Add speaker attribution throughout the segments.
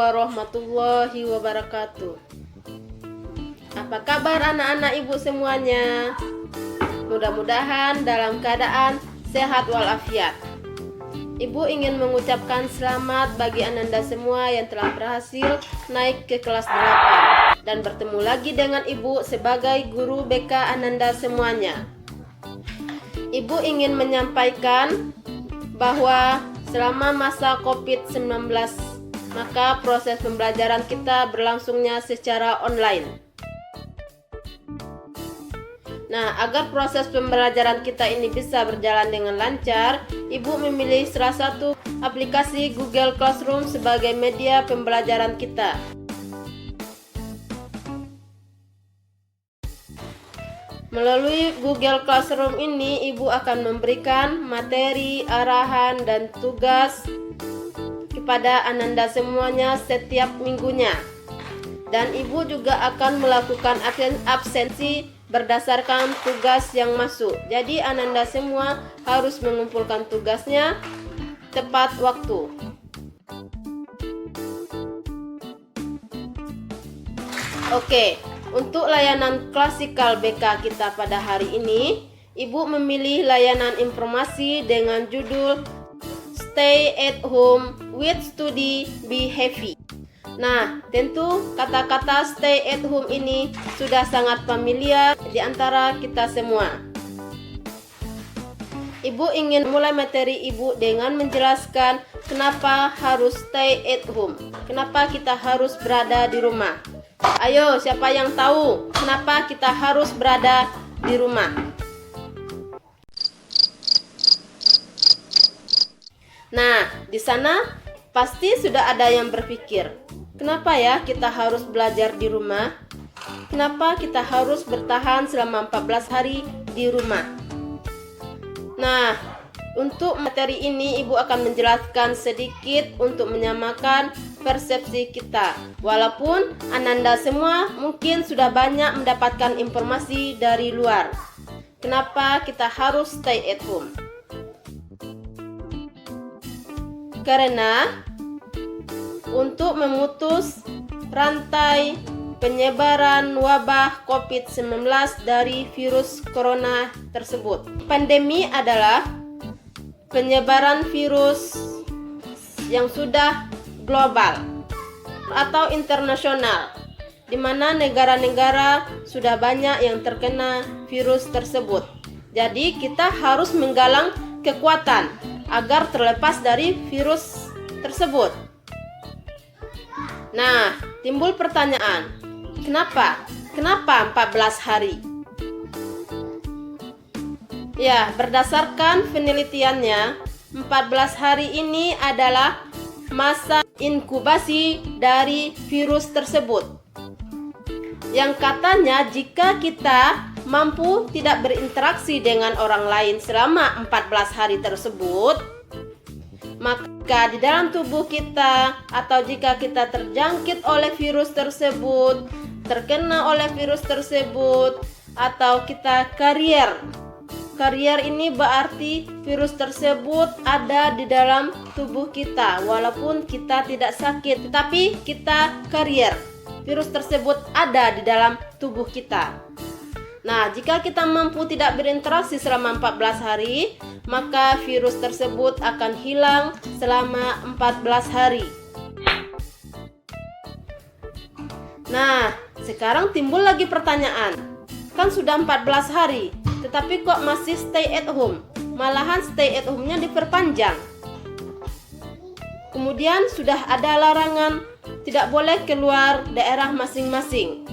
Speaker 1: warahmatullahi wabarakatuh. Apa kabar anak-anak ibu semuanya? Mudah-mudahan dalam keadaan sehat walafiat. Ibu ingin mengucapkan selamat bagi Ananda semua yang telah berhasil naik ke kelas 8 dan bertemu lagi dengan ibu sebagai guru BK Ananda semuanya. Ibu ingin menyampaikan bahwa selama masa COVID-19 maka proses pembelajaran kita berlangsungnya secara online. Nah, agar proses pembelajaran kita ini bisa berjalan dengan lancar, Ibu memilih salah satu aplikasi Google Classroom sebagai media pembelajaran kita. Melalui Google Classroom ini, Ibu akan memberikan materi, arahan, dan tugas kepada Ananda semuanya setiap minggunya. Dan Ibu juga akan melakukan absensi berdasarkan tugas yang masuk. Jadi Ananda semua harus mengumpulkan tugasnya tepat waktu. Oke, untuk layanan klasikal BK kita pada hari ini, Ibu memilih layanan informasi dengan judul Stay at Home with Study Be Happy. Nah, tentu kata-kata stay at home ini sudah sangat familiar di antara kita semua. Ibu ingin mulai materi Ibu dengan menjelaskan kenapa harus stay at home. Kenapa kita harus berada di rumah? Ayo, siapa yang tahu kenapa kita harus berada di rumah? Nah, di sana pasti sudah ada yang berpikir, kenapa ya kita harus belajar di rumah? Kenapa kita harus bertahan selama 14 hari di rumah? Nah, untuk materi ini Ibu akan menjelaskan sedikit untuk menyamakan persepsi kita. Walaupun Ananda semua mungkin sudah banyak mendapatkan informasi dari luar. Kenapa kita harus stay at home? Karena untuk memutus rantai penyebaran wabah COVID-19 dari virus corona tersebut. Pandemi adalah penyebaran virus yang sudah global atau internasional, di mana negara-negara sudah banyak yang terkena virus tersebut. Jadi kita harus menggalang kekuatan agar terlepas dari virus tersebut. Nah, timbul pertanyaan, kenapa 14 hari? Ya, berdasarkan penelitiannya, 14 hari ini adalah masa inkubasi dari virus tersebut. Yang katanya jika kita mampu tidak berinteraksi dengan orang lain selama 14 hari tersebut, maka di dalam tubuh kita atau jika kita terjangkit oleh virus tersebut, terkena oleh virus tersebut, atau kita karier. Karier ini berarti virus tersebut ada di dalam tubuh kita walaupun kita tidak sakit, tetapi kita karier. Virus tersebut ada di dalam tubuh kita. Nah, jika kita mampu tidak berinteraksi selama 14 hari, maka virus tersebut akan hilang selama 14 hari. Nah, sekarang timbul lagi pertanyaan. Kan sudah 14 hari, tetapi kok masih stay at home? Malahan stay at home-nya diperpanjang. Kemudian sudah ada larangan tidak boleh keluar daerah masing-masing.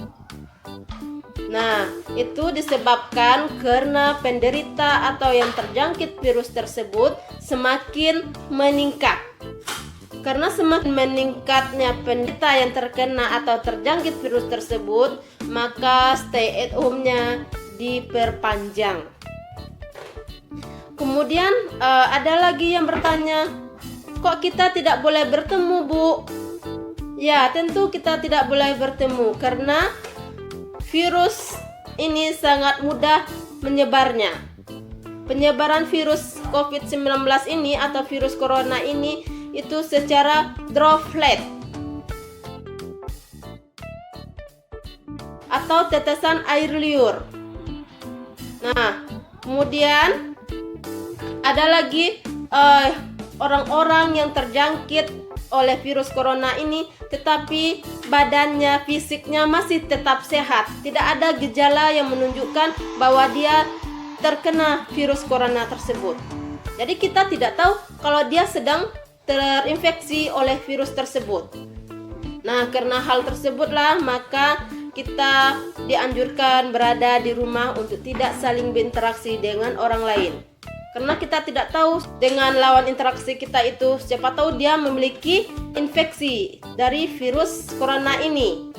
Speaker 1: Nah, itu disebabkan karena penderita atau yang terjangkit virus tersebut semakin meningkat. Karena semakin meningkatnya penderita yang terkena atau terjangkit virus tersebut, maka stay at home-nya diperpanjang. Kemudian ada lagi yang bertanya, kok kita tidak boleh bertemu, Bu? Ya, tentu kita tidak boleh bertemu karena virus ini sangat mudah menyebarnya. Penyebaran virus COVID-19 ini atau virus corona ini itu secara droplet. atau tetesan air liur. Nah, kemudian ada lagi orang-orang yang terjangkit oleh virus corona ini, tetapi badannya, fisiknya masih tetap sehat. Tidak ada gejala yang menunjukkan bahwa dia terkena virus corona tersebut. Jadi kita tidak tahu kalau dia sedang terinfeksi oleh virus tersebut. Nah, karena hal tersebutlah maka kita dianjurkan berada di rumah untuk tidak saling berinteraksi dengan orang lain. Karena kita tidak tahu dengan lawan interaksi kita itu, siapa tahu dia memiliki infeksi dari virus corona ini.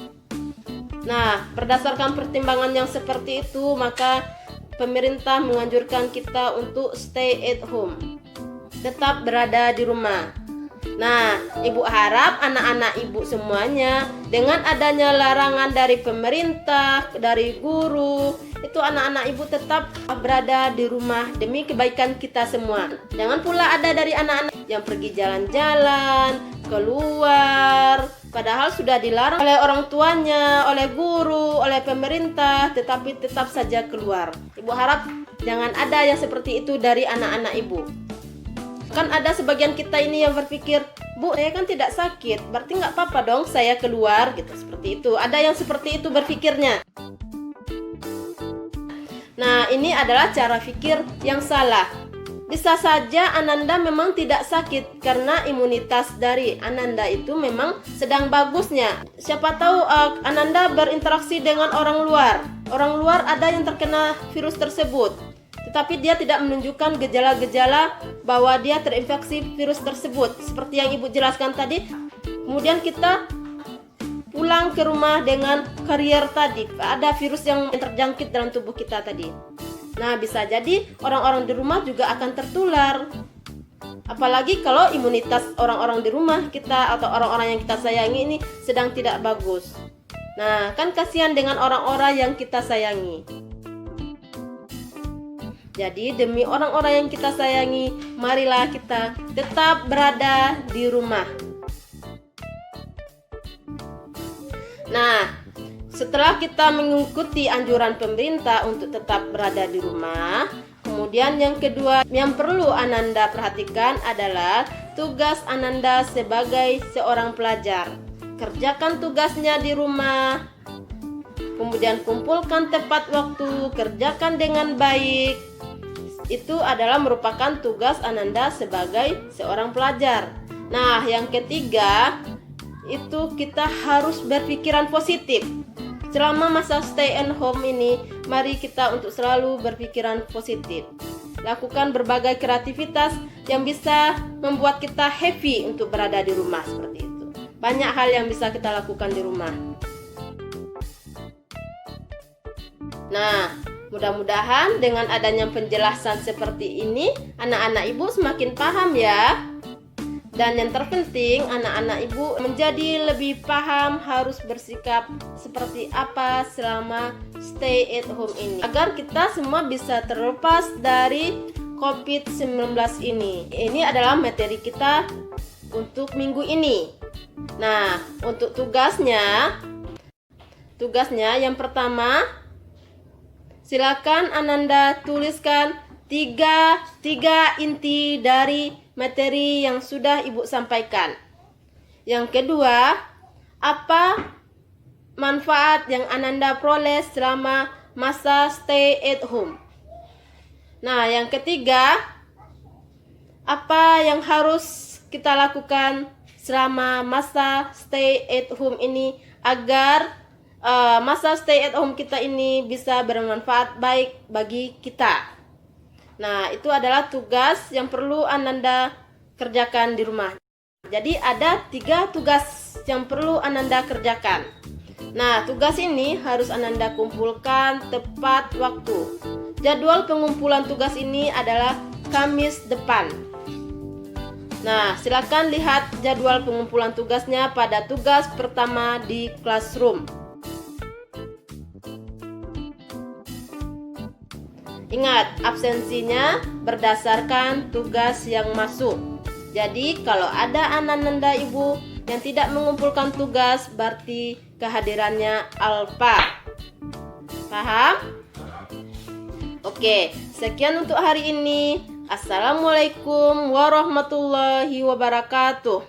Speaker 1: Nah, berdasarkan pertimbangan yang seperti itu, maka pemerintah menganjurkan kita untuk stay at home, tetap berada di rumah. Nah, ibu harap anak-anak ibu semuanya, dengan adanya larangan dari pemerintah, dari guru, itu anak-anak ibu tetap berada di rumah demi kebaikan kita semua. Jangan pula ada dari anak-anak yang pergi jalan-jalan, keluar, padahal sudah dilarang oleh orang tuanya, oleh guru, oleh pemerintah, tetapi tetap saja keluar. Ibu harap jangan ada yang seperti itu dari anak-anak ibu. Kan ada sebagian kita ini yang berpikir, Bu, saya kan tidak sakit, berarti nggak apa-apa dong saya keluar, gitu. Seperti itu. Ada yang seperti itu berpikirnya. Nah, ini adalah cara pikir yang salah. Bisa saja Ananda memang tidak sakit karena imunitas dari Ananda itu memang sedang bagusnya. Siapa tahu Ananda berinteraksi dengan orang luar. Orang luar ada yang terkena virus tersebut, tetapi dia tidak menunjukkan gejala-gejala bahwa dia terinfeksi virus tersebut. Seperti yang ibu jelaskan tadi, kemudian kita pulang ke rumah dengan karier tadi, ada virus yang terjangkit dalam tubuh kita tadi. Nah, bisa jadi orang-orang di rumah juga akan tertular. Apalagi kalau imunitas orang-orang di rumah kita atau orang-orang yang kita sayangi ini sedang tidak bagus. Nah, kan kasihan dengan orang-orang yang kita sayangi. Jadi demi orang-orang yang kita sayangi, marilah kita tetap berada di rumah. Nah, setelah kita mengikuti anjuran pemerintah untuk tetap berada di rumah, kemudian yang kedua yang perlu Ananda perhatikan adalah tugas Ananda sebagai seorang pelajar. Kerjakan tugasnya di rumah, kemudian kumpulkan tepat waktu, kerjakan dengan baik. Itu adalah merupakan tugas Ananda sebagai seorang pelajar. Nah, yang ketiga, itu kita harus berpikiran positif. Selama masa stay at home ini, mari kita untuk selalu berpikiran positif. Lakukan berbagai kreativitas yang bisa membuat kita happy untuk berada di rumah seperti itu. Banyak hal yang bisa kita lakukan di rumah. Nah, mudah-mudahan dengan adanya penjelasan seperti ini, anak-anak ibu semakin paham ya. Dan yang terpenting, anak-anak ibu menjadi lebih paham harus bersikap seperti apa selama stay at home ini, agar kita semua bisa terlepas dari COVID-19 ini. Ini adalah materi kita untuk minggu ini. Nah, untuk tugasnya yang pertama, silakan Ananda tuliskan tiga inti dari materi yang sudah ibu sampaikan. Yang kedua, apa manfaat yang Ananda peroleh selama masa stay at home. Nah, yang ketiga, apa yang harus kita lakukan selama masa stay at home ini agar masa stay at home kita ini bisa bermanfaat baik bagi kita. Nah, itu adalah tugas yang perlu Ananda kerjakan di rumah. Jadi ada 3 tugas yang perlu Ananda kerjakan. Nah, tugas ini harus Ananda kumpulkan tepat waktu. Jadwal pengumpulan tugas ini adalah Kamis depan. Nah, silakan lihat jadwal pengumpulan tugasnya pada tugas pertama di classroom. Ingat, absensinya berdasarkan tugas yang masuk. Jadi, kalau ada anak-anak ibu yang tidak mengumpulkan tugas, berarti kehadirannya alfa. Paham? Oke, sekian untuk hari ini. Assalamualaikum warahmatullahi wabarakatuh.